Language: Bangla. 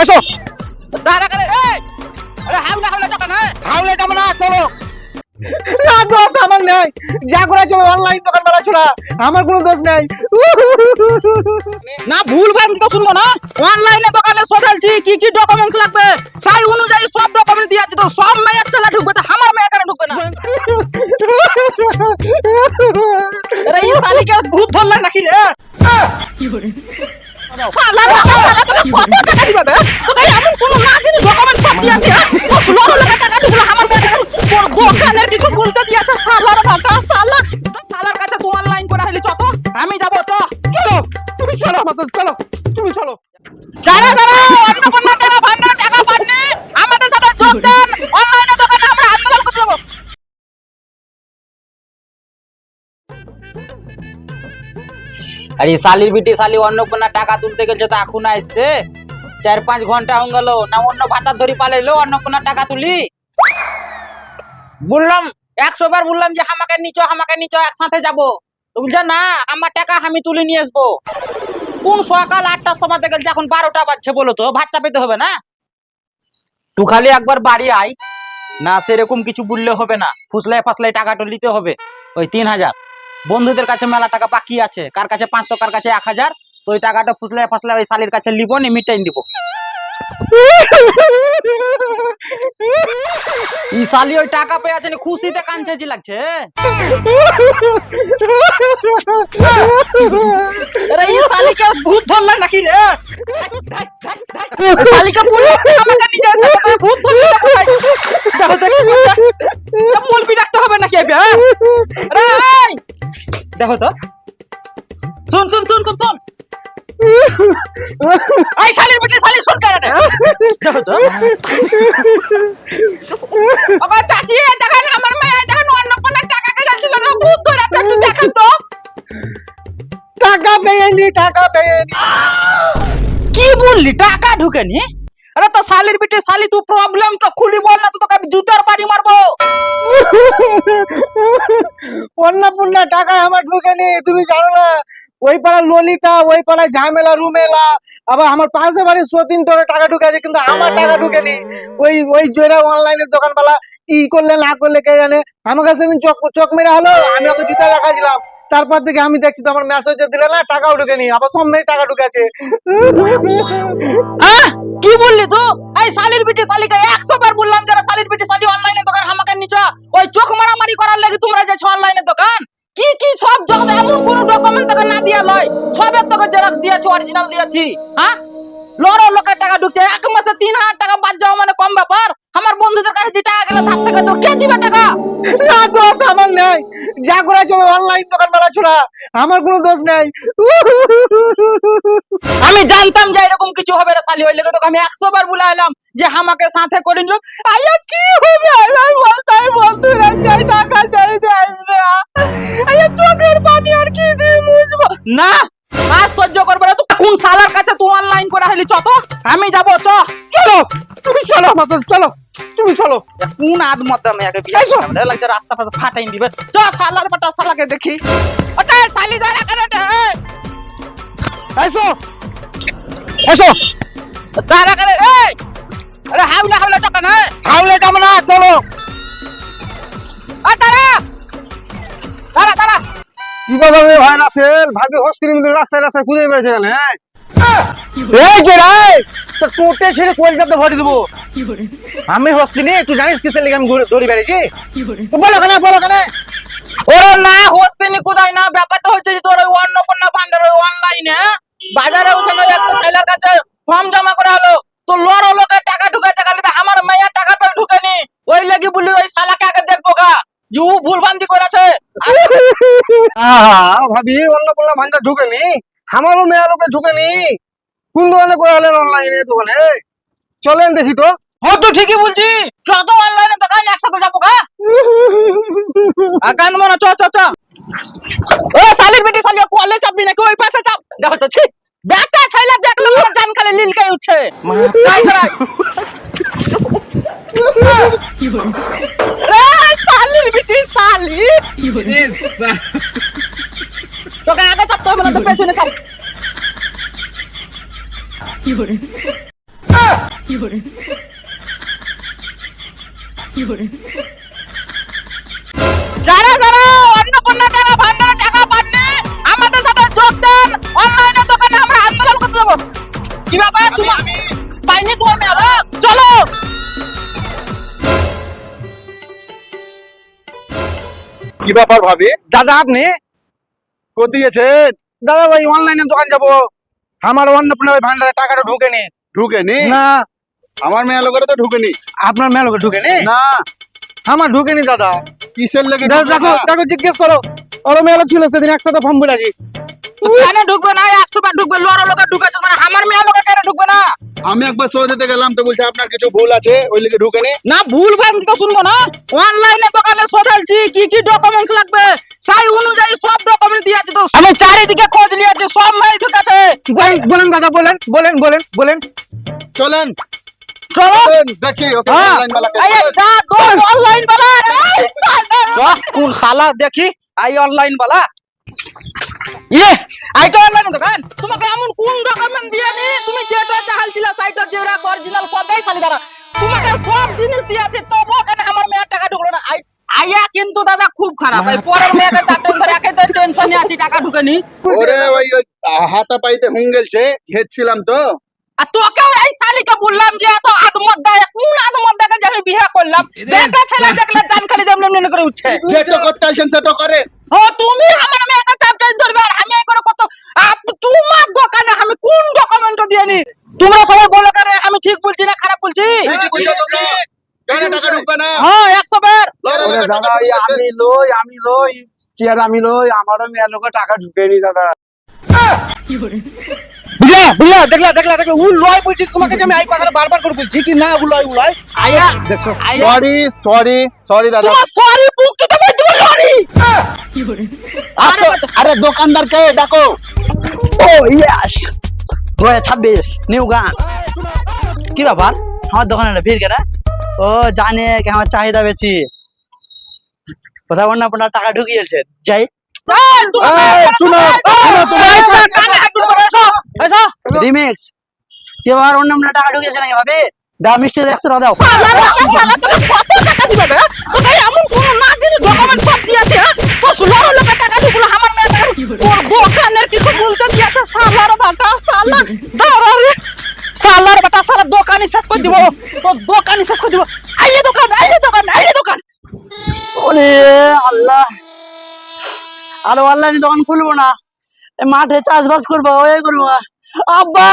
এসো দাঁড়া করে আরে হাওলা হাওলা টাকা না হাওলে যাবো না, চলো। না দোষ আমার নাই, যা করেছো অনলাইন দোকান বাড়া ছোড়া, আমার কোনো দোষ নাই। না ভুল ভান তো শুনবো না। অনলাইনে দোকানে সোধালছি কি কি ডকুমেন্টস লাগবে, সেই অনুযায়ী সব ডকুমেন্ট দিয়েছি। তো সব মেয়ের চালা ঢুকবে, তো আমার মেয়ে কেন ঢুকবে না? আরে এই শালিকে ভূত ধরলে নাকি রে? শালা রে, শালা তোকে কত টাকা দিবে বে? তোকে এমন কোনো না জানি ডকুমেন্ট সব দিয়েছে। ও ষোলো টাকা টাকা ঢুকলো আমার মেয়ে কেন? তোর দোকানের কিছু বলতে দিয়েছে শালার বাটা শালা। শালার কাছে তুই অনলাইন করে হলি চত, আমি যাবো তো। চলো তুমি চলো, মাত্র চলো, তুমি চলো। যারা যারা অন্য কোনো টাকা ভান্ডার টাকা পাননি আমাদের সাথে যোগ দেন, অনলাইনে দোকানে আমরা আন্দোলন করতে যাবো। আরে শালির বিটি শালি অন্নপূর্ণা টাকা তুলতে গেছে তো এখন আসছে 4-5 ঘন্টা হয়ে গেল না, অন্য ভাতার ধরি পালাইলো অন্নপূর্ণা টাকা তুলি। বললাম 100 বার বললাম যে আমাকে নিচো একসাথে যাবো, তো বলছে না আমার টাকা আমি তুলে নিয়ে আসবো। কোন সকাল 8টার সময় থেকে এখন 12টা বাজছে, বলো তো ভাত চাপাইতে হবে না? তুই খালি একবার বাড়ি আয় না, সেরকম কিছু বললে হবে না, ফুসলাই ফাসলাই টাকাটা নিতে হবে। ওই 3000 বন্ধুদের কাছে মেলা টাকা বাকি আছে, কার কাছে 500 কার কাছে 1000, তো ওই টাকাটা ফুসলাই ফাসলাই ওই শালির কাছে লিবো নি, মিটাইন দিব। ই শালি ওই টাকা পেয়ে আছে খুশিতে কাঁদছে জি লাগছে। আরে এই শালিকে ভূত ধরলে নাকি রে? শালিকে বললো আমাকে নিয়ে আসতে, তোকে ভূত ধরলে নাকি? দেখো দেখো মলবি রাখতে হবে নাকি আবে? আরে এই, দেখো তো, শুন শুন শুন শুন শুন, এই শালির বেটি শালি শুন করে রে। দেখো তো আবার চাচি দেখেন আমার মেয়ে দেখেন অন্য কোনো টাকা কে যাচ্ছিল না, ভূত ধরে আছে, একটু দেখেন তো। টাকা পেয়েনি, টাকা পেয়েনি। কি বললি টাকা ঢুকেনি? আরে তো শালির বেটি শালি তুই প্রবলেম তো খুলি বল না, তো তোকে আমি জুতার বাড়ি মারবো। অন্নপূর্ণা টাকা আমার ঢুকেনি, তুমি জানো না? ওই পাড়া ললিতা, ওই পাড়ায় ঝামেলা রুমেলা, আবার আমার পাশে বাড়ির সতীন তোর টাকা ঢুকেছে, কিন্তু আমার টাকা ঢুকেনি। ওই ওই জোরে অনলাইনের দোকানওয়ালা কি করলে না করলে কে জানে, আমাকে সেদিন চোখ মেরে হলো, আমি ওকে জুতা দেখাছিলাম, তারপর থেকে আমি দেখছি তো আমার মেসেজ দিলে না, টাকাও ঢুকেনি, আবার সব মেয়ে টাকা ঢুকেছে। কি বললি তো? এই শালির বেটি শালিকে 100 বার বললাম যারা শালির বেটি শালি অনলাইনে দোকান আমাকে নিচা, ওই চোখ মারামারি করার লাগি তোমরা যাচ্ছ অনলাইনে দোকান। কি কি সব জগতে এমন কোন ডকুমেন্ট তোকে না দিয়া লয়, সবের তোকে জেরক্স দিয়েছি, অরিজিনাল দিয়েছি। হ্যাঁ লড়ো লোকের টাকা ঢুকছে, এক মাসে 3000 টাকা বাদ যাওয়া মানে কম ব্যাপার? আমার বন্ধুদের কাছে যে টাকা গেলে ধার থেকে তোর কে দিবে টাকা? না দোষ আমার নাই, যা করেছো অনলাইন দোকান বাড়া ছোড়া, আমার কোনো দোষ নাই। আমি জানতাম যে এরকম কিছু হবে রে শালি, ওই লেগে তোকে আমি 100 বার বুলাইলাম যে আমাকে সাথে করে নিল। আয়া কি হবে আমি বলতাই বলতে রে, যাই টাকা চাইতে আসবে, আয়া চোখের পানি আর কি দিয়ে মুছবো না, আর সহ্য করবে না। তুই কোন শালার কাছে তুই অনলাইন করে হলি চত, আমি যাবো চ। চলো তুমি চলো, মাত্র চলো, তুমি চলো। কোন আদমত আমি আগে বিয়ে করলাম রে, লাগছে রাস্তা পাশে ফাটাই দিবে। চ শালার পাটা শালাকে দেখি। ওটা শালি ধরে কেন রে? এসো এসো, দাঁড়া করে এই, আরে হাওলা হাওলা টাকা না হাওলে যাবো না, চলো। দাঁড়া দাঁড়া দাঁড়া। কি বাবা রে ভাই রাসেল, ভাবি হস্তির মধ্যে রাস্তায় রাস্তায় খুঁজে বেড়েছে কেন? এই কে রে, তো টোটে ছেড়ে কলকাতা ভরে দেবো আমি হস্তিনি, তুই জানিস কিসের লেগে আমি দড়ি বেড়েছি? বলো কেন, বলো কেন? ওরে না হোস্টেনি কোথায় না, ব্যাপারটা হচ্ছে যে তোর ওই অন্নপূর্ণা ভান্ডার ওই অনলাইনে বাজারে ওখানে একটা ছেলের কাছে ফর্ম জমা করা হলো, তো লড়ো লোকের টাকা ঢুকেছে, খালি তো আমার মেয়ের টাকাটা ঢুকেনি। ওই লাগি বলি ওই শালাকে আগে দেখবো গা যে ও ভুলভ্রান্তি করেছে। ভাবি অন্নপূর্ণা ভান্ডার ঢুকেনি, আমারও মেয়ে লোকে ঢুকেনি। কোন দোকানে করে হলেন অনলাইনে দোকানে? চলেন দেখি তো। ও তো ঠিকই বলছি, যত অনলাইনে দোকান একসাথে যাবো গা। আগান মনে চ চ চ। ও শালির বেটি শালি কলে চাপবি নাকি ওই পাশে চাপ। দেখো তো ছি বেটা ছেলে দেখলে মনে জান খালি লিলকাই উঠছে। তাই করাই এই শালির বেটি শালি তোকে আগে চাপতে হবে না, তো পেছনে চাপ। যারা যারা অন্নপূর্ণা টাকা ভান্ডারের টাকা পাননি আমাদের সাথে যোগ দেন, অনলাইনে দোকানে আমরা আন্দোলন করতে যাবো। কি ব্যাপার তোমার পাইনি তোমার মেয়ে হলো? চলো। কি ব্যাপার ভাবি? দাদা আপনি কোথায় গেছেন? দাদা ওই অনলাইনে দোকান যাবো, আমার অন্নপূর্ণা ওই ভান্ডারের টাকাটা ঢুকেনি। ঢুকেনি? না আমার মেয়ে লোকের তো ঢুকেনি। আপনার মেয়ে লোকে ঢুকেনি? না, আমার ঢুকেনি দাদা। কিসের লেগে দেখো ঢুকবে না? দেখো জিজ্ঞেস করো, ওর মেয়ে লোক ছিল সেদিন একসাথে ফর্ম ভরেছি। কেন ঢুকবে না? 100 বার ঢুকবে, লড়ো লোকে ঢুকেছে মানে আমার মেয়ে লোকে কেন ঢুকবে না? আমি একবার সো দিতে গেলাম তো বলছে আপনার কিছু ভুল আছে, ওই লেগে ঢুকেনি। না ভুল ভ্রান্তি তো শুনবো না। অনলাইনে দোকানে সদালছি কি কি ডকুমেন্টস লাগবে সেই অনুযায়ী সব ডকুমেন্ট দিয়েছি তো। আমি চারিদিকে খোঁজ নিয়েছি, সব মাই ঢুকেছে। বলেন দাদা, বলেন বলেন বলেন বলেন। চলেন চলো। চলেন, দেখি ওকে হ্যাঁ। অনলাইন বালাকে। এই আচ্ছা তো অনলাইন वाला কোন শালা দেখি আই অনলাইন वाला ইয়ে আই তো অনলাইন দোকান। তোমাকে এমন কোন ডকুমেন্ট দিয়েনি? তুমি যেটা চাইছিল সাইটে জেরক্স অরিজিনাল সব দেই শালি দাঁড়া। তোমাকে সব জিনিস দিয়েছে তবু কেন আমার মেয়ের টাকা ঢুকলো না? আইয়া কিন্তু দাদা খুব খারাপ। এই পরের মেয়েকে চারটে ধরে একাই তো টেনশনে আছি, টাকা ঢুকেনি। ওরে ওই হাতা পাইতে হুঙ্গেলছে, ঘেচ্ছিলাম তো। আর তোকেও এই শালিকে বললাম যে এত আদমত দেয়, কোন আদমত দেখে যে আমি বিয়ে করলাম? বেটা ছেলে দেখলে জান খালি যেমন এমনি করে উঠছে। যেটা করতে আইছেন সেটা করেন। ও তুমি আমার মেয়েকে চাপটা ধরবে আর আমি এই করে কত তোমার দোকানে আমি কোন ডকুমেন্ট দিয়েনি? তোমরা সবাই বলে করে আমি ঠিক বলছি না খারাপ বলছি? ঠিকই বলছো তোমরা। কেন টাকা ঢুকবে না? হ্যাঁ 100 বার। লড়ো ওরে লোকে টাকা দাদা ওই ঢুকেছে। আমি লই চেয়ার আমি লই, আমারও মেয়ে লোকে টাকা ঢুকেনি দাদা। বুঝলা বুঝলা দেখলা দেখলা দেখলা উ লয় বলছি তোমাকে যে আমি এই কথাটা বারবার করে বলছি কি না উলয় আইয়া দেখছো। সরি সরি সরি দাদা। তোমার সরি বুক তো ভাই তুমি লড়ি। আসো, আরে দোকানদারকে ডাকো। ও ইয়াস 2026 নিউ গান। কি ব্যাপার আমার দোকানে ভিড় কেন? ও জানে কি আমার চাহিদা বেশি, কোথাও অন্য আপনার টাকা ঢুকিয়েছেন। যাই চল তুমি শুনো শুনো তুমি। কানে হাত ধরে এসো এসো। রিমিক্স কি আর অন্য আপনার টাকা ঢুকিয়েছে নাকি ভাবে? দাও মিষ্টি 100 টাকা দাও। শালা তোকে কত টাকা দিবে বে? তোকে এমন কোন না দিনি ডকুমেন্ট সব দিয়েছে হ্যাঁ? তো সুলারো লোকে টাকা ঢুকলো আমার মেয়ে টাকা তোর দোকানের কিছু বলতে দিয়েছে শালার বাটা শালা দাঁড়া রে শালার বাটা সারা দোকানই শেষ করে দিব তোর দোকানই শেষ করে দিব আইয়ে দোকান আইয়ে দোকান আইয়ে দোকান ওরে আল্লাহ, আর অনলাইনে দোকান খুলবো না, এই মাঠে চাষবাস করবো, ওই করবো। আব্বা